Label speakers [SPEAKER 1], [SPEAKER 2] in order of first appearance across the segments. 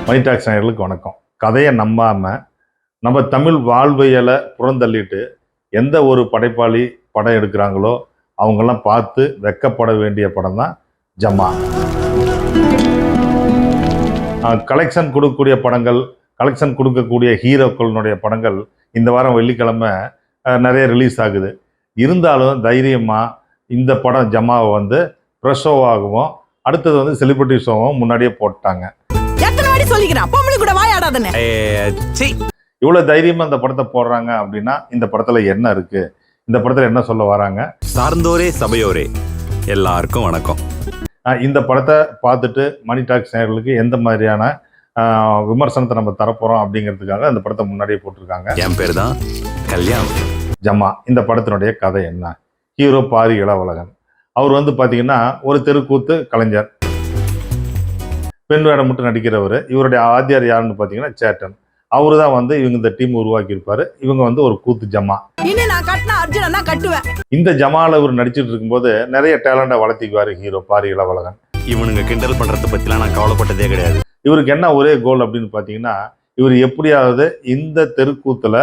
[SPEAKER 1] மணி tax நேயர்களுக்கு வணக்கம். கதையை நம்பாமல் நம்ம தமிழ் வாழ்வியலை புறந்தள்ளிட்டு எந்த ஒரு படைப்பாளி படம் எடுக்கிறாங்களோ அவங்கெல்லாம் பார்த்து வெக்கப்பட வேண்டிய படம் தான் ஜமா. கலெக்ஷன் கொடுக்கக்கூடிய படங்கள், கலெக்ஷன் கொடுக்கக்கூடிய ஹீரோக்களினுடைய படங்கள் இந்த வாரம் வெள்ளிக்கிழமை நிறைய ரிலீஸ் ஆகுது. இருந்தாலும் தைரியமாக இந்த படம் ஜமாவை வந்து ப்ரெஸ் ஷோவாகவும் அடுத்தது வந்து செலிபிரிட்டி ஷோவும் முன்னாடியே போட்டாங்க. இவ்வளவு தைரியமா இந்த படத்தை போடுறாங்க அப்படின்னா இந்த படத்துல என்ன இருக்கு, இந்த படத்துல என்ன சொல்ல வராங்க?
[SPEAKER 2] சார்ந்தோரே சபையோரே எல்லாருக்கும் வணக்கம்.
[SPEAKER 1] இந்த படத்தை பார்த்துட்டு மணி டாக்ஸ் நேயர்களுக்கு எந்த மாதிரியான விமர்சனத்தை நம்ம தரப்போறோம் அப்படிங்கிறதுக்காக இந்த படத்தை முன்னாடியே போட்டிருக்காங்க.
[SPEAKER 2] என் பேர் தான் கல்யாண்.
[SPEAKER 1] ஜமா இந்த படத்தினுடைய கதை என்ன? ஹீரோ பாரி இளவழகன். அவர் வந்து பாத்தீங்கன்னா ஒரு தெருக்கூத்து கலைஞர், பெண் வேடம் மட்டும் நடிக்கிறவர். இவருடைய ஆதியார் யாருன்னு பார்த்தீங்கன்னா சேட்டன். அவரு தான் வந்து இவங்க இந்த டீம் உருவாக்கி இருப்பாரு. இவங்க வந்து ஒரு கூத்து ஜமா. இந்த ஜமால இவர் நடிச்சிட்டு இருக்கும்போது நிறைய டேலண்டா வளர்த்திக்குவாரு ஹீரோ பாரி இளவழகன்.
[SPEAKER 2] இவனுங்க கிண்டல் பண்றதை பத்திலாம் நான் கவலைப்பட்டதே கிடையாது.
[SPEAKER 1] இவருக்கு என்ன ஒரே கோல் அப்படின்னு பார்த்தீங்கன்னா, இவர் எப்படியாவது இந்த தெருக்கூத்துல,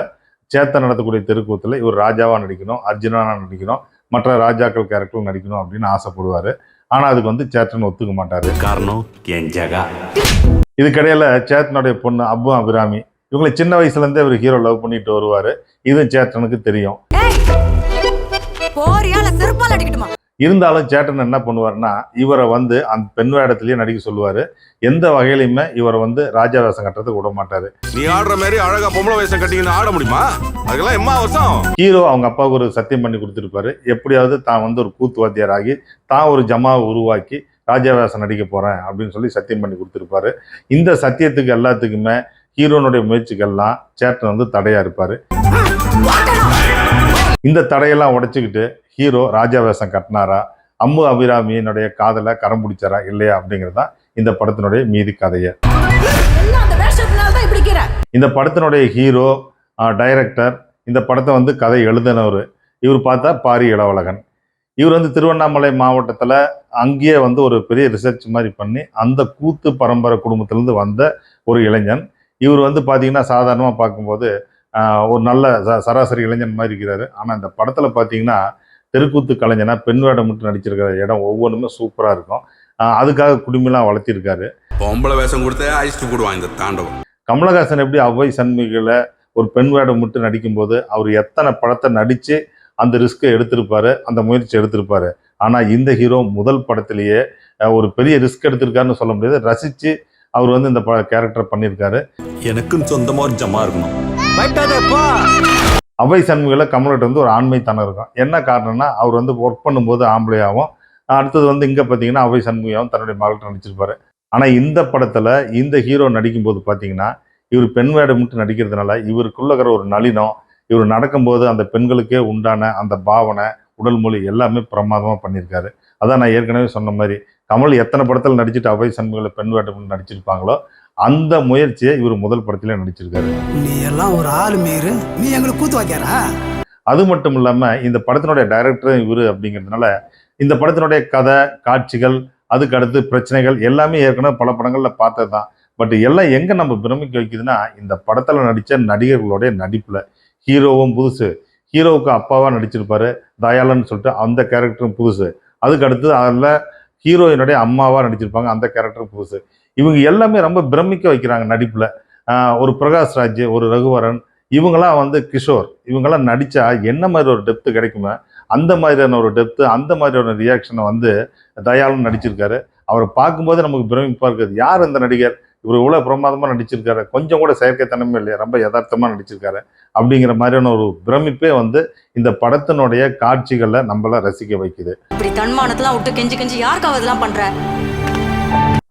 [SPEAKER 1] சேத்தன் நடத்தக்கூடிய தெருக்கூத்துல இவர் ராஜாவா நடிக்கணும், அர்ஜுனா நடிக்கணும், மற்ற ராஜாக்கள் கேரக்டர் நடிக்கணும் அப்படின்னு ஆசைப்படுவாரு. ஆனா அதுக்கு வந்து சேத்தன் ஒத்துக்க மாட்டாரு.
[SPEAKER 2] காரணம் என் ஜகா.
[SPEAKER 1] இதுக்கிடையில சேத்தனுடைய பொண்ணு அப்பு அபிராமி, இவங்களை சின்ன வயசுல இருந்தே இவர் ஹீரோ லவ் பண்ணிட்டு வருவாரு. இது சேத்தனுக்கு தெரியும். இருந்தாலும் சேட்டன் என்ன பண்ணுவாருன்னா, இவரை வந்து அந்த பெண் வேடத்திலேயே நடிக்க சொல்லுவாரு. எந்த வகையிலுமே இவரை வந்து ராஜா வேஷம் கட்டுறதுக்கு விட மாட்டாரு.
[SPEAKER 3] நீ ஆடுற மாதிரி அழகா பொம்பளை வேஷம் கட்டிங்கன்னு ஆட முடியுமா? அதுக்கெல்லாம் எம்மா அவசரம்.
[SPEAKER 1] ஹீரோ அவங்க அப்பாவுக்கு ஒரு சத்தியம் பண்ணி கொடுத்துருப்பாரு. எப்படியாவது தான் வந்து ஒரு கூத்துவாத்தியராகி தான் ஒரு ஜமாவை உருவாக்கி ராஜா வேஷம் நடிக்க போறேன் அப்படின்னு சொல்லி சத்தியம் பண்ணி கொடுத்துருப்பாரு. இந்த சத்தியத்துக்கு எல்லாத்துக்குமே ஹீரோனுடைய முயற்சிகள்லாம் சேட்டன் வந்து தடையா இருப்பாரு. இந்த தடையெல்லாம் உடைச்சுக்கிட்டு ஹீரோ ராஜா வேஷம் கட்டினாரா, அம்மு அபிராமியினுடைய காதலை கரம் பிடிச்சாரா இல்லையா அப்படிங்கிறதான் இந்த படத்தினுடைய மீதி கதையை. இந்த படத்தினுடைய ஹீரோ, டைரக்டர், இந்த படத்தை வந்து கதை எழுதினவர் இவர் பார்த்தா பாரி இளவழகன். இவர் வந்து திருவண்ணாமலை மாவட்டத்தில் அங்கேயே வந்து ஒரு பெரிய ரிசர்ச் மாதிரி பண்ணி அந்த கூத்து பரம்பரை குடும்பத்திலேருந்து வந்த ஒரு இளைஞன். இவர் வந்து பார்த்தீங்கன்னா சாதாரணமாக பார்க்கும்போது ஒரு நல்ல சராசரி இளைஞன் மாதிரி இருக்கிறாரு. ஆனால் இந்த படத்தில் பார்த்தீங்கன்னா தெருக்கூத்து கலைஞனா பெண் வேடம் மட்டும் நடிச்சிருக்கிற இடம் ஒவ்வொன்றுமே சூப்பராக இருக்கும். அதுக்காக குடும்பலாம் வளர்த்திருக்காரு.
[SPEAKER 3] பொம்பளை வேஷம் கொடுத்தே அழிச்சிட்டு போடுவான் இந்த தாண்டவம்.
[SPEAKER 1] கமலஹாசன் எப்படி அவ்வை சண்முகில ஒரு பெண் வேடம் மட்டும் நடிக்கும்போது அவர் எத்தனை படத்தை நடித்து அந்த ரிஸ்க்கை எடுத்திருப்பாரு, அந்த முயற்சி எடுத்திருப்பாரு. ஆனால் இந்த ஹீரோ முதல் படத்திலேயே ஒரு பெரிய ரிஸ்க் எடுத்திருக்காருன்னு சொல்ல முடியாது. ரசித்து அவர் வந்து இந்த கேரக்டர் பண்ணியிருக்காரு.
[SPEAKER 2] எனக்கும் சொந்தமா ஒரு ஜமா இருக்கணும்.
[SPEAKER 1] அவ்வை சண்முகில கமல்கிட்ட வந்து ஒரு ஆண்மைத்தனம் இருக்கும். என்ன காரணம்னா அவர் வந்து ஒர்க் பண்ணும்போது ஆம்பளையாகவும், அடுத்தது வந்து இங்கே பார்த்தீங்கன்னா அவ்வை சண்முகியாகவும் தன்னுடைய மகள்கிட்ட நடிச்சிருப்பாரு. ஆனால் இந்த படத்தில் இந்த ஹீரோ நடிக்கும்போது பார்த்தீங்கன்னா இவர் பெண் வேடம் மட்டும் நடிக்கிறதுனால இவருக்குள்ள இருக்கிற ஒரு நளினம், இவர் நடக்கும்போது அந்த பெண்களுக்கே உண்டான அந்த பாவனை, உடல் மொழி எல்லாமே பிரமாதமாக பண்ணியிருக்காரு. அதான் நான் ஏற்கனவே சொன்ன மாதிரி கமல் எத்தனை படத்தில் நடிச்சுட்டு அவ்வை சண்முகில பெண் வேடம் நடிச்சிருப்பாங்களோ அந்த முயற்சியை இவர் முதல் படத்திலே நடிச்சிருக்காரு.
[SPEAKER 4] நீ எல்லாம் ஒரு ஆள் மீறு, நீ எங்களுக்கு கூத்து வைக்கிறா.
[SPEAKER 1] அது மட்டும் இல்லாம இந்த படத்தினுடைய டைரக்டரும் இவரு அப்படிங்கிறதுனால இந்த படத்தினுடைய கதை, காட்சிகள், அதுக்கு அடுத்து பிரச்சனைகள் எல்லாமே ஏற்கனவே பல படங்கள்ல பார்த்தது தான். பட் எல்லாம் எங்க நம்ம பிரமிக்க வைக்குதுன்னா இந்த படத்துல நடிச்ச நடிகர்களுடைய நடிப்புல. ஹீரோவும் புதுசு, ஹீரோவுக்கு அப்பாவா நடிச்சிருப்பாரு தயாளன்னு சொல்லிட்டு அந்த கேரக்டரும் புதுசு. அதுக்கு அடுத்து அதில் ஹீரோயினுடைய அம்மாவா நடிச்சிருப்பாங்க, அந்த கேரக்டரும் புதுசு. இவங்க எல்லாமே ரொம்ப பிரமிக்க வைக்கிறாங்க நடிப்புல. ஒரு பிரகாஷ்ராஜ், ஒரு ரகுவரன், இவங்கெல்லாம் வந்து கிஷோர், இவங்கெல்லாம் நடிச்சா என்ன மாதிரி ஒரு டெப்த்து கிடைக்குமோ அந்த மாதிரியான ஒரு டெப்த்து, அந்த மாதிரியான ரியாக்ஷனை வந்து தயாளன் நடிச்சிருக்காரு. அவரை பார்க்கும்போது நமக்கு பிரமிப்பா இருக்குது. யார் இந்த நடிகர், இவர் இவ்வளோ பிரமாதமாக நடிச்சிருக்காரு, கொஞ்சம் கூட செயற்கைத்தனமே இல்லையா, ரொம்ப யதார்த்தமாக நடிச்சிருக்காரு அப்படிங்கிற மாதிரியான ஒரு பிரமிப்பே வந்து இந்த படத்தினுடைய காட்சிகளை நம்மள ரசிக்க வைக்குது.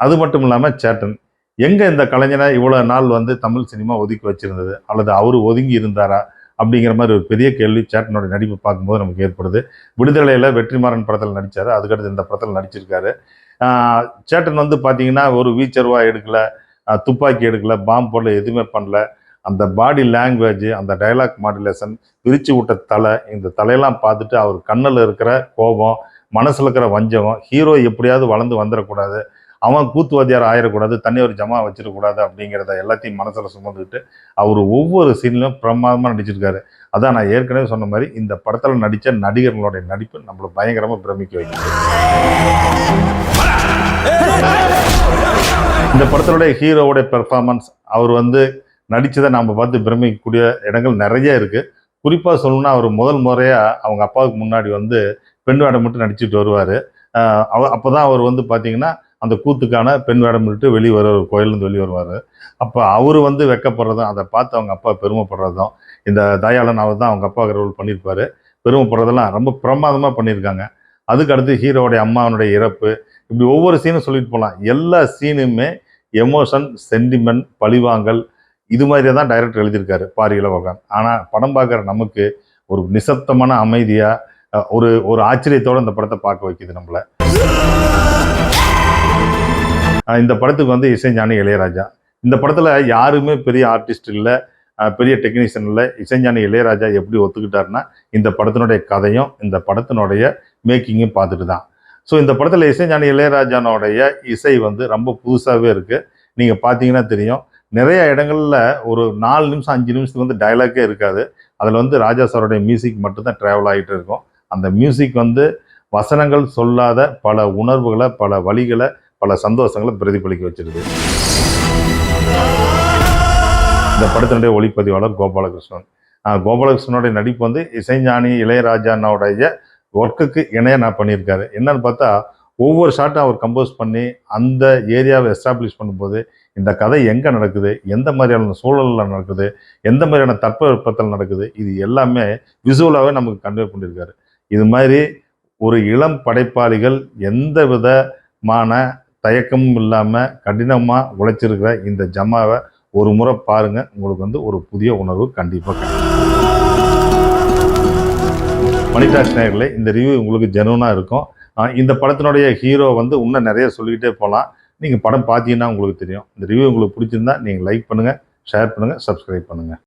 [SPEAKER 1] அது மட்டும் இல்லாமல் சேட்டன் எங்கே இந்த கலைஞனை இவ்வளோ நாள் வந்து தமிழ் சினிமா ஒதுக்கி வச்சிருந்தது, அல்லது அவர் ஒதுங்கி இருந்தாரா அப்படிங்கிற மாதிரி ஒரு பெரிய கேள்வி சேட்டனுடைய நடிப்பு பார்க்கும்போது நமக்கு ஏற்படுது. விடுதலையில் வெற்றிமாறன் படத்தில் நடித்தார், அதுக்கடுத்து இந்த படத்தில் நடிச்சிருக்காரு. சேட்டன் வந்து பார்த்தீங்கன்னா ஒரு வீச்சர்வா எடுக்கலை, துப்பாக்கி எடுக்கலை, பாம்பு போடல, எதுவுமே பண்ணல. அந்த பாடி லாங்குவேஜ், அந்த டைலாக் மாடுலேஷன், பிரித்து விட்ட தலை, இந்த தலையெல்லாம் பார்த்துட்டு அவர் கண்ணில் இருக்கிற கோபம், மனசில் இருக்கிற வஞ்சகம், ஹீரோ எப்படியாவது வளர்ந்து வந்துடக்கூடாது, அவன் கூத்துவாதியார் ஆயிடக்கூடாது, தண்ணி ஒரு ஜமா வச்சிடக்கூடாது அப்படிங்கிறத எல்லாத்தையும் மனசில் சுமந்துக்கிட்டு அவர் ஒவ்வொரு சீன்லையும் பிரமாதமாக நடிச்சிருக்காரு. அதான் நான் ஏற்கனவே சொன்ன மாதிரி இந்த படத்தில் நடித்த நடிகர்களுடைய நடிப்பு நம்மளை பயங்கரமாக பிரமிக்க வைக்குது. இந்த படத்தினுடைய ஹீரோவுடைய பெர்ஃபார்மன்ஸ், அவர் நடித்ததை நாம் பார்த்து பிரமிக்கக்கூடிய இடங்கள் நிறைய இருக்குது. குறிப்பாக சொல்லணும்னா அவர் முதல் முறையாக அவங்க அப்பாவுக்கு முன்னாடி பெண் வேடம் மட்டும் நடிச்சுட்டு வருவார். அப்போ தான் அவர் பார்த்தீங்கன்னா அந்த கூத்துக்கான பெண் வேடம் விட்டு வெளியே வருவார், கோயிலேருந்து வெளியே வருவார். அப்போ அவர் வெக்கப்படுறதும் அதை பார்த்து அவங்க அப்பா பெருமைப்படுறதும், இந்த தயாளன் அவர் தான் அவங்க அப்பா ரோல் பண்ணியிருப்பார், பெருமைப்படுறதெல்லாம் ரொம்ப பிரமாதமாக பண்ணியிருக்காங்க. அதுக்கு அடுத்து ஹீரோவுடைய அம்மாவனுடைய இறப்பு, இப்படி ஒவ்வொரு சீனும் சொல்லிட்டு போகலாம். எல்லா சீனுமே எமோஷன், சென்டிமெண்ட், பழிவாங்கல் இது மாதிரியே தான் டைரக்டர் எழுதியிருக்காரு பாரி இளவரசன். ஆனால் படம் பார்க்குற நமக்கு ஒரு நிசப்தமான அமைதியாக ஒரு ஆச்சரியத்தோடு இந்த படத்தை பார்க்க வைக்குது நம்மளை. இந்த படத்துக்கு இசைஞானி இளையராஜா. இந்த படத்தில் யாருமே பெரிய ஆர்டிஸ்ட் இல்லை, பெரிய டெக்னீஷியன் இல்லை. இசைஞானி இளையராஜா எப்படி ஒத்துக்கிட்டாருன்னா இந்த படத்தினுடைய கதையும் இந்த படத்தினுடைய மேக்கிங்கும் பார்த்துட்டு தான். ஸோ இந்த படத்தில் இசைஞானி இளையராஜானுடைய இசை ரொம்ப புதுசாகவே இருக்குது. நீங்கள் பார்த்தீங்கன்னா தெரியும், நிறைய இடங்களில் ஒரு 4 நிமிஷம் 5 நிமிஷத்துக்கு டயலாக்கே இருக்காது. அதில் ராஜா சாரோடைய மியூசிக் மட்டும்தான் ட்ராவல் ஆகிட்டு இருக்கும். அந்த மியூசிக் வசனங்கள் சொல்லாத பல உணர்வுகளை, பல வழிகளை, பல சந்தோஷங்களை பிரதிபலிக்க வச்சிருது. இந்த படத்தினுடைய ஒளிப்பதிவாளர் கோபாலகிருஷ்ணன். கோபாலகிருஷ்ணனுடைய நடிப்பு இசைஞானி இளையராஜானுடைய ஒர்க்குக்கு இணையாக நான் பண்ணியிருக்காரு. என்னன்னு பார்த்தா ஒவ்வொரு ஷாட்டும் அவர் கம்போஸ் பண்ணி அந்த ஏரியாவை எஸ்டாப்ளிஷ் பண்ணும்போது இந்த கதை எங்கே நடக்குது, எந்த மாதிரியான சூழலில் நடக்குது, எந்த மாதிரியான தட்பவெப்பத்தில் நடக்குது, இது எல்லாமே விசுவலாகவே நமக்கு கன்வே பண்ணியிருக்காரு. இது மாதிரி ஒரு இளம் படைப்பாளிகள் எந்த விதமான தயக்கமும் இல்லாமல் கடினமாக உழைச்சிருக்கிற இந்த ஜமாவை ஒரு முறை பாருங்கள். உங்களுக்கு ஒரு புதிய உணர்வு கண்டிப்பாக கிடைக்கும். மணிடாஸ் நேயர்களே, இந்த ரிவ்யூ உங்களுக்கு ஜெனுவனாக இருக்கும். இந்த படத்தினுடைய ஹீரோ இன்னும் நிறைய சொல்லிக்கிட்டே போகலாம். நீங்கள் படம் பார்த்தீங்கன்னா உங்களுக்கு தெரியும். இந்த ரிவ்யூ உங்களுக்கு பிடிச்சிருந்தா நீங்கள் லைக் பண்ணுங்கள், ஷேர் பண்ணுங்கள், சப்ஸ்கிரைப் பண்ணுங்கள்.